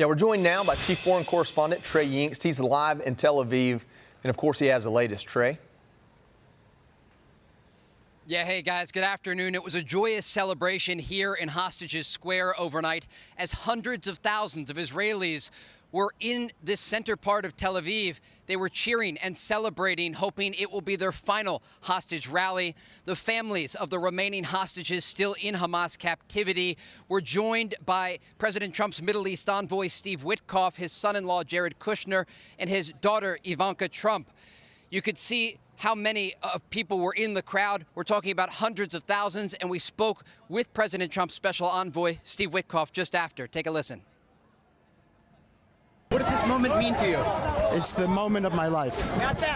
Yeah, we're joined now by Chief Foreign Correspondent Trey Yingst. He's live in Tel Aviv, and of course he has the latest. Trey? Yeah, hey guys, good afternoon. It was a joyous celebration here in Hostages Square overnight as hundreds of thousands of Israelis were in this center part of Tel Aviv. They were cheering and celebrating, hoping it will be their final hostage rally. The families of the remaining hostages still in Hamas captivity were joined by President Trump's Middle East envoy, Steve Witkoff, his son-in-law, Jared Kushner, and his daughter, Ivanka Trump. You could see how many people were in the crowd. We're talking about hundreds of thousands, and we spoke with President Trump's special envoy, Steve Witkoff, just after. Take a listen. What does this moment mean to you? It's the moment of my life,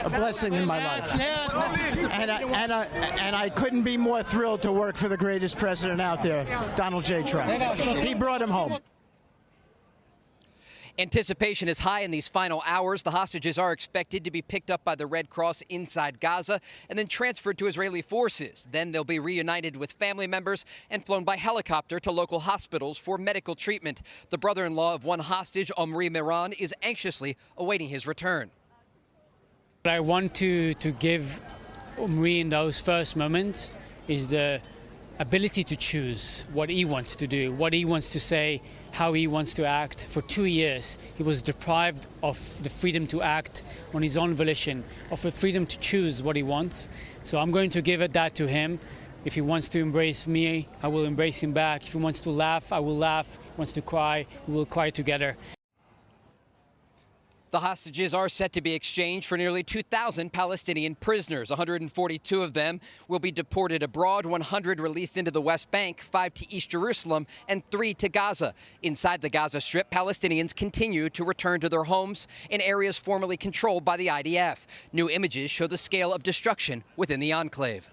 a blessing in my life. And I couldn't be more thrilled to work for the greatest president out there, Donald J. Trump. He brought him home. Anticipation is high in these final hours. The hostages are expected to be picked up by the Red Cross inside Gaza and then transferred to Israeli forces. Then they'll be reunited with family members and flown by helicopter to local hospitals for medical treatment. The brother-in-law of one hostage, Omri Miran, is anxiously awaiting his return. What I want to give Omri in those first moments is the ability to choose what he wants to do, what he wants to say, how he wants to act. For 2 years, he was deprived of the freedom to act on his own volition, of the freedom to choose what he wants. So I'm going to give that to him. If he wants to embrace me, I will embrace him back. If he wants to laugh, I will laugh. If he wants to cry, we will cry together. The hostages are set to be exchanged for nearly 2,000 Palestinian prisoners. 142 of them will be deported abroad, 100 released into the West Bank, 5 to East Jerusalem, and 3 to Gaza. Inside the Gaza Strip, Palestinians continue to return to their homes in areas formerly controlled by the IDF. New images show the scale of destruction within the enclave.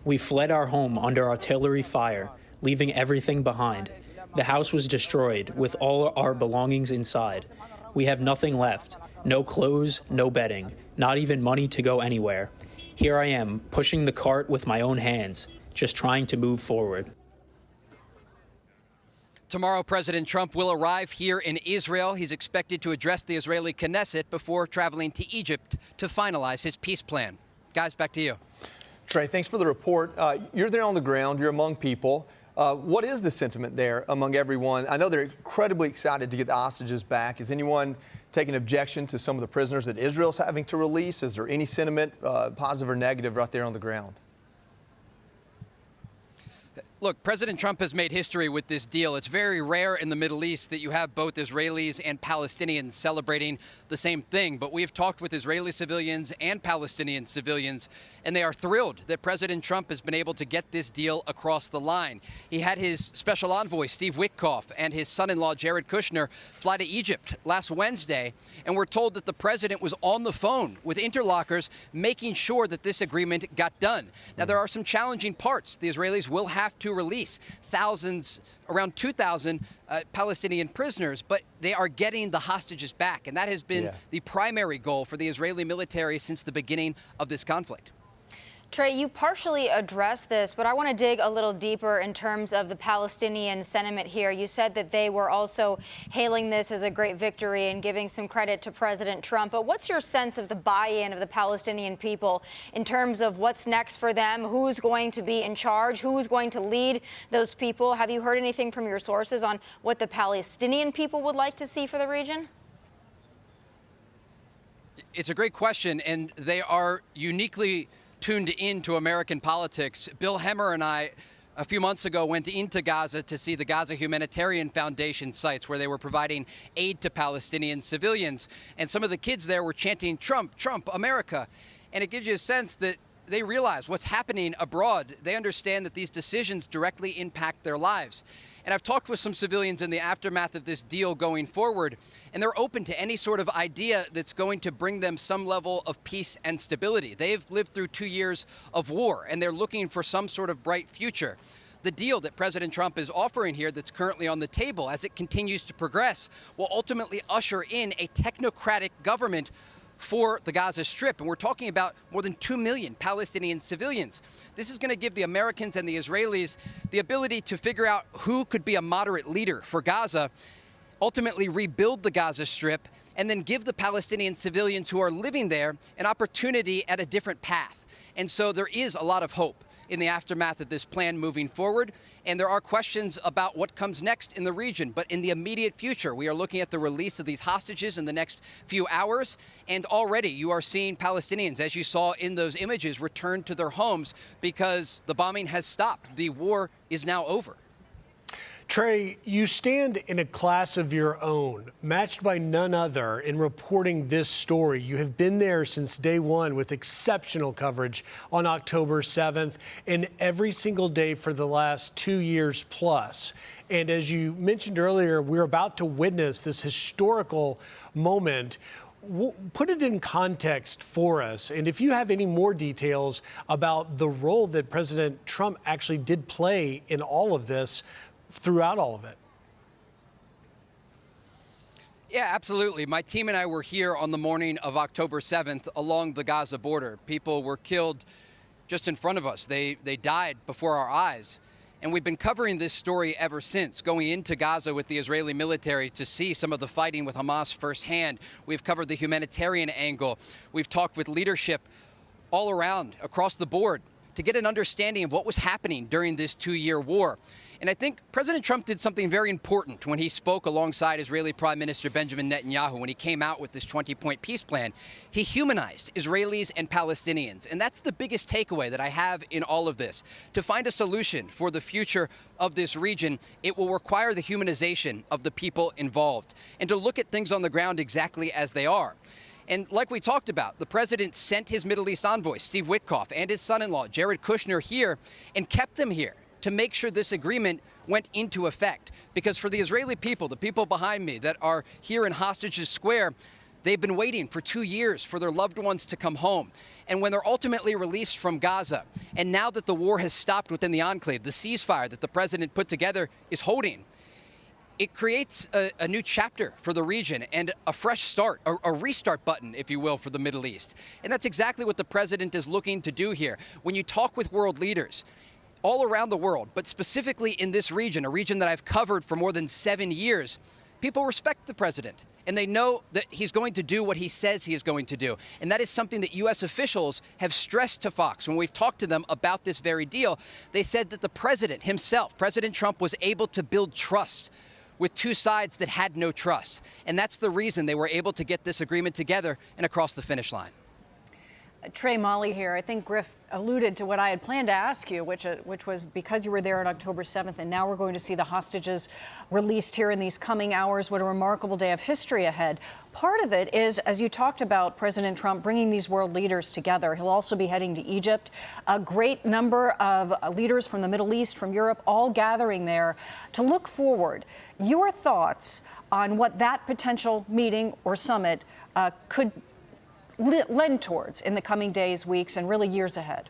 We fled our home under artillery fire, leaving everything behind. The house was destroyed, with all our belongings inside. We have nothing left. No clothes, no bedding, not even money to go anywhere. Here I am, pushing the cart with my own hands, just trying to move forward. Tomorrow, President Trump will arrive here in Israel. He's expected to address the Israeli Knesset before traveling to Egypt to finalize his peace plan. Guys, back to you. Trey, thanks for the report. You're there on the ground. You're among people. What is the sentiment there among everyone? I know they're incredibly excited to get the hostages back. Is anyone taking objection to some of the prisoners that Israel's having to release? Is there any sentiment, positive or negative, right there on the ground? Look, President Trump has made history with this deal. It's very rare in the Middle East that you have both Israelis and Palestinians celebrating the same thing. But we have talked with Israeli civilians and Palestinian civilians, and they are thrilled that President Trump has been able to get this deal across the line. He had his special envoy, Steve Witkoff, and his son-in-law, Jared Kushner, fly to Egypt last Wednesday, and we're told that the president was on the phone with interlocutors making sure that this agreement got done. Now, there are some challenging parts. The Israelis will have to release thousands, around 2,000 Palestinian prisoners, but they are getting the hostages back. And that has been the primary goal for the Israeli military since the beginning of this conflict. Trey, you partially addressed this, but I want to dig a little deeper in terms of the Palestinian sentiment here. You said that they were also hailing this as a great victory and giving some credit to President Trump. But what's your sense of the buy-in of the Palestinian people in terms of what's next for them? Who's going to be in charge? Who's going to lead those people? Have you heard anything from your sources on what the Palestinian people would like to see for the region? It's a great question, and they are uniquely tuned into American politics. Bill Hemmer and I, a few months ago, went into Gaza to see the Gaza Humanitarian Foundation sites where they were providing aid to Palestinian civilians. And some of the kids there were chanting, "Trump, Trump, America." And it gives you a sense that they realize what's happening abroad. They understand that these decisions directly impact their lives. And I've talked with some civilians in the aftermath of this deal going forward, and they're open to any sort of idea that's going to bring them some level of peace and stability. They've lived through 2 years of war, and they're looking for some sort of bright future. The deal that President Trump is offering here that's currently on the table, as it continues to progress, will ultimately usher in a technocratic government for the Gaza Strip. And we're talking about more than 2 million Palestinian civilians. This is going to give the Americans and the Israelis the ability to figure out who could be a moderate leader for Gaza, ultimately rebuild the Gaza Strip, and then give the Palestinian civilians who are living there an opportunity at a different path. And so there is a lot of hope in the aftermath of this plan moving forward. And there are questions about what comes next in the region. But in the immediate future, we are looking at the release of these hostages in the next few hours. And already you are seeing Palestinians, as you saw in those images, return to their homes because the bombing has stopped. The war is now over. Trey, you stand in a class of your own, matched by none other in reporting this story. You have been there since day one with exceptional coverage on October 7th and every single day for the last 2 years plus. And as you mentioned earlier, we're about to witness this historical moment. Put it in context for us. And if you have any more details about the role that President Trump actually did play in all of this, throughout all of it. Yeah, absolutely. My team and I were here on the morning of October 7th along the Gaza border. People were killed just in front of us. They died before our eyes. And we've been covering this story ever since, going into Gaza with the Israeli military to see some of the fighting with Hamas firsthand. We've covered the humanitarian angle. We've talked with leadership all around, across the board, to get an understanding of what was happening during this 2-year war. And I think President Trump did something very important when he spoke alongside Israeli Prime Minister Benjamin Netanyahu when he came out with this 20-point peace plan. He humanized Israelis and Palestinians. And that's the biggest takeaway that I have in all of this. To find a solution for the future of this region, it will require the humanization of the people involved and to look at things on the ground exactly as they are. And like we talked about, the president sent his Middle East envoy, Steve Witkoff, and his son-in-law, Jared Kushner, here and kept them here to make sure this agreement went into effect. Because for the Israeli people, the people behind me that are here in Hostages Square, they've been waiting for 2 years for their loved ones to come home. And when they're ultimately released from Gaza, and now that the war has stopped within the enclave, the ceasefire that the president put together is holding, it creates a new chapter for the region and a fresh start, a restart button, if you will, for the Middle East. And that's exactly what the president is looking to do here. When you talk with world leaders all around the world, but specifically in this region, a region that I've covered for more than 7 years, people respect the president. And they know that he's going to do what he says he is going to do. And that is something that U.S. officials have stressed to Fox. When we've talked to them about this very deal, they said that the president himself, President Trump, was able to build trust with two sides that had no trust. And that's the reason they were able to get this agreement together and across the finish line. Trey, Molly here. I think Griff alluded to what I had planned to ask you, which was because you were there on October 7th, and now we're going to see the hostages released here in these coming hours. What a remarkable day of history ahead. Part of it is, as you talked about, President Trump bringing these world leaders together. He'll also be heading to Egypt. A great number of leaders from the Middle East, from Europe, all gathering there to look forward. Your thoughts on what that potential meeting or summit could lend towards in the coming days, weeks, and really years ahead?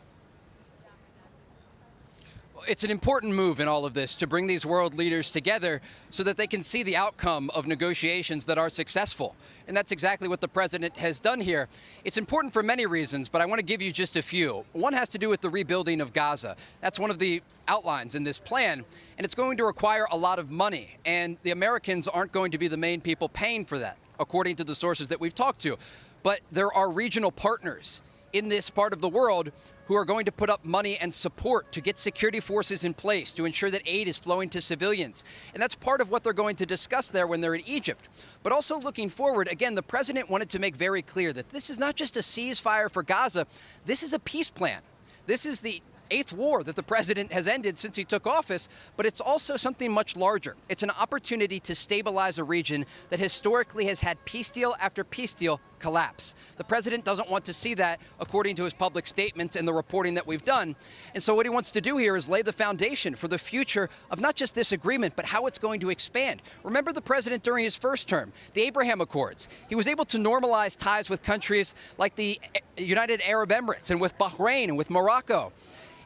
It's an important move in all of this to bring these world leaders together so that they can see the outcome of negotiations that are successful. And that's exactly what the president has done here. It's important for many reasons, but I want to give you just a few. One has to do with the rebuilding of Gaza. That's one of the outlines in this plan, and it's going to require a lot of money. And the Americans aren't going to be the main people paying for that, according to the sources that we've talked to. But there are regional partners in this part of the world who are going to put up money and support to get security forces in place to ensure that aid is flowing to civilians. And that's part of what they're going to discuss there when they're in Egypt. But also looking forward, again, the president wanted to make very clear that this is not just a ceasefire for Gaza. This is a peace plan. This is the 8th war that the president has ended since he took office, but it's also something much larger. It's an opportunity to stabilize a region that historically has had peace deal after peace deal collapse. The president doesn't want to see that, according to his public statements and the reporting that we've done. And so what he wants to do here is lay the foundation for the future of not just this agreement, but how it's going to expand. Remember the president during his first term, the Abraham Accords. He was able to normalize ties with countries like the United Arab Emirates and with Bahrain and with Morocco.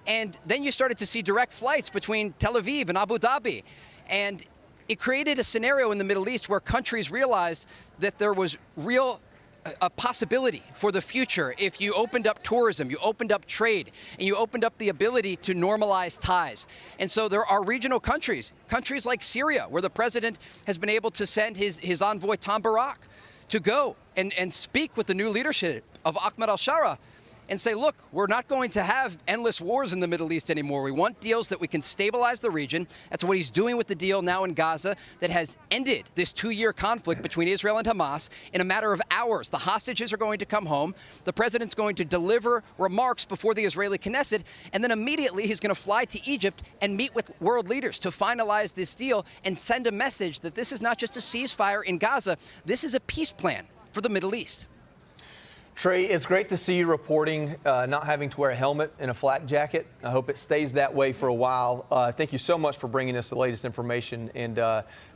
And then you started to see direct flights between Tel Aviv and Abu Dhabi. And it created a scenario in the Middle East where countries realized that there was real a possibility for the future if you opened up tourism, you opened up trade, and you opened up the ability to normalize ties. And so there are regional countries like Syria, where the president has been able to send his envoy Tom Barak to go and speak with the new leadership of Ahmed al-Shara and say, look, we're not going to have endless wars in the Middle East anymore. We want deals that we can stabilize the region. That's what he's doing with the deal now in Gaza that has ended this 2-year conflict between Israel and Hamas in a matter of hours. The hostages are going to come home. The president's going to deliver remarks before the Israeli Knesset, and then immediately he's going to fly to Egypt and meet with world leaders to finalize this deal and send a message that this is not just a ceasefire in Gaza. This is a peace plan for the Middle East. Trey, it's great to see you reporting not having to wear a helmet and a flak jacket. I hope it stays that way for a while. Thank you so much for bringing us the latest information, and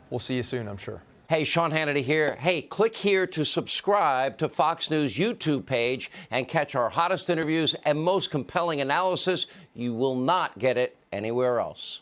we'll see you soon, I'm sure. Hey, Sean Hannity here. Hey, click here to subscribe to Fox News YouTube page and catch our hottest interviews and most compelling analysis. You will not get it anywhere else.